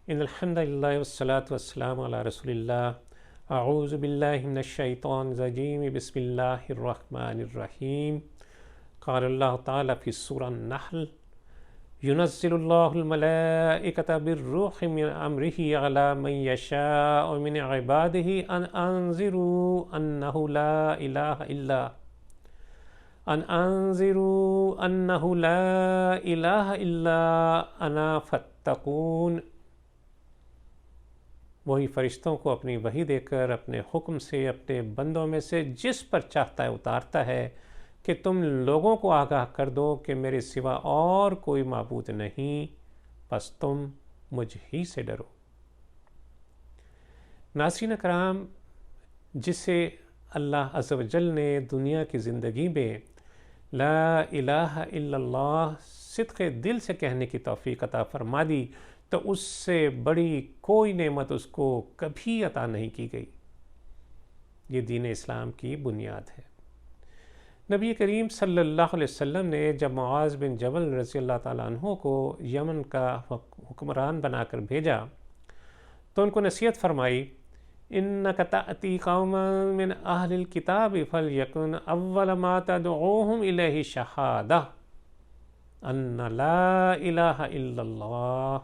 ان الحمد للہ والصلاة والسلام علی رسول اللہ اعوذ باللہ من الشیطان الرجیم بسم اللہ الرحمن الرحیم قال اللہ تعالی فی سورہ النحل ينزل اللہ الملائکۃ بالروح من امرہ علی من یشاء من عبادہ ان انذروا انہ لا الہ الا انا فاتقون۔ وہی فرشتوں کو اپنی وحی دے کر اپنے حکم سے اپنے بندوں میں سے جس پر چاہتا ہے اتارتا ہے کہ تم لوگوں کو آگاہ کر دو کہ میرے سوا اور کوئی معبود نہیں، بس تم مجھ ہی سے ڈرو۔ ناظرین کرام، جسے اللہ عز و جل نے دنیا کی زندگی میں لا الہ الا اللہ صدق دل سے کہنے کی توفیق عطا فرما دی تو اس سے بڑی کوئی نعمت اس کو کبھی عطا نہیں کی گئی۔ یہ دین اسلام کی بنیاد ہے۔ نبی کریم صلی اللہ علیہ وسلم نے جب معاذ بن جبل رضی اللہ تعالیٰ عنہ کو یمن کا حکمران بنا کر بھیجا تو ان کو نصیحت فرمائی، انک تأتی قوما من اہل الکتاب فلیکن اول ما تدعوہم الیہ شہادہ ان لا الہ الا اللہ۔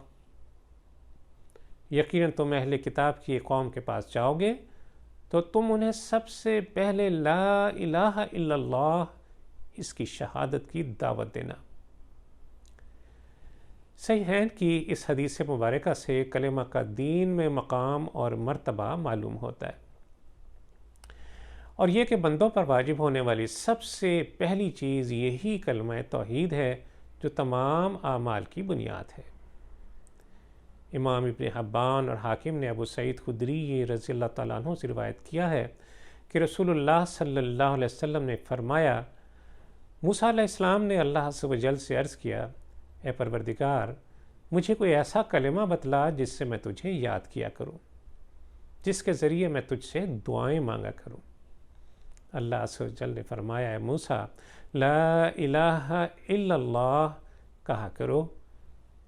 یقیناً تم اہل کتاب کی قوم کے پاس جاؤ گے تو تم انہیں سب سے پہلے لا الہ الا اللہ اس کی شہادت کی دعوت دینا۔ صحیحین کی اس حدیث مبارکہ سے کلمہ کا دین میں مقام اور مرتبہ معلوم ہوتا ہے، اور یہ کہ بندوں پر واجب ہونے والی سب سے پہلی چیز یہی کلمہ توحید ہے جو تمام اعمال کی بنیاد ہے۔ امام ابن حبان اور حاکم نے ابو سعید خدری رضی اللہ تعالیٰ عنہ سے روایت کیا ہے کہ رسول اللہ صلی اللہ علیہ وسلم نے فرمایا، موسیٰ علیہ السلام نے اللہ عز و جل سے عرض کیا، اے پروردگار، مجھے کوئی ایسا کلمہ بتلا جس سے میں تجھے یاد کیا کروں، جس کے ذریعے میں تجھ سے دعائیں مانگا کروں۔ اللہ عز و جل نے فرمایا، اے موسیٰ، لا الہ الا اللہ کہا کرو۔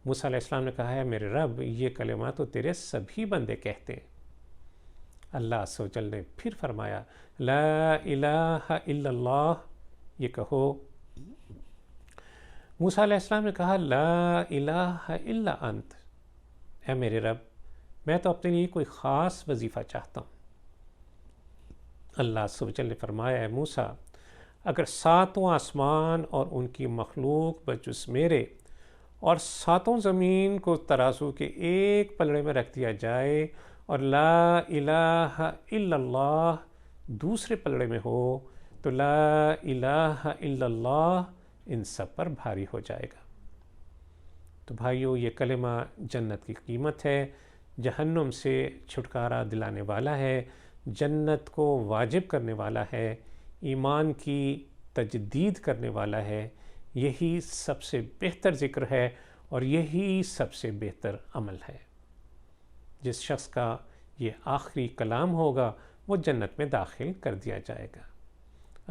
موسیٰ علیہ السلام نے کہا، ہے میرے رب، یہ کلمہ تو تیرے سبھی بندے کہتے ہیں۔ اللہ عز و جل نے پھر فرمایا، لا الہ الا اللہ یہ کہو۔ موسیٰ علیہ السلام نے کہا، لا الہ الا انت، اے میرے رب، میں تو اپنے لیے کوئی خاص وظیفہ چاہتا ہوں۔ اللہ عز و جل نے فرمایا، اے موسیٰ، اگر ساتوں آسمان اور ان کی مخلوق بجز میرے اور ساتوں زمین کو ترازو کے ایک پلڑے میں رکھ دیا جائے اور لا الہ الا اللہ دوسرے پلڑے میں ہو تو لا الہ الا اللہ ان سب پر بھاری ہو جائے گا۔ تو بھائیو، یہ کلمہ جنت کی قیمت ہے، جہنم سے چھٹکارا دلانے والا ہے، جنت کو واجب کرنے والا ہے، ایمان کی تجدید کرنے والا ہے۔ یہی سب سے بہتر ذکر ہے اور یہی سب سے بہتر عمل ہے۔ جس شخص کا یہ آخری کلام ہوگا وہ جنت میں داخل کر دیا جائے گا۔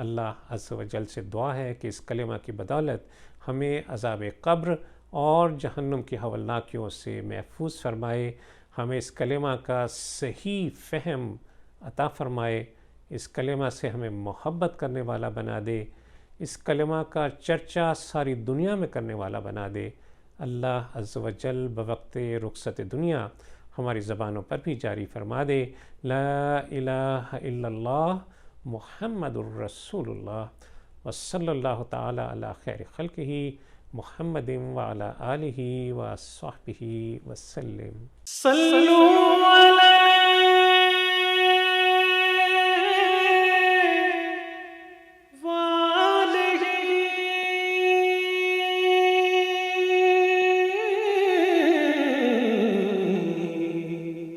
اللہ عز و جل سے دعا ہے کہ اس کلمہ کی بدولت ہمیں عذاب قبر اور جہنم کی ہولناکیوں سے محفوظ فرمائے، ہمیں اس کلمہ کا صحیح فہم عطا فرمائے، اس کلمہ سے ہمیں محبت کرنے والا بنا دے، اس کلمہ کا چرچا ساری دنیا میں کرنے والا بنا دے۔ اللہ عز و جل بوقت رخصت دنیا ہماری زبانوں پر بھی جاری فرما دے، لا الہ الا اللہ محمد الرسول اللہ، وصلی اللہ تعالی علی خیر خلقہ محمد وعلی آلہ وصحبہ وسلم۔ صلوا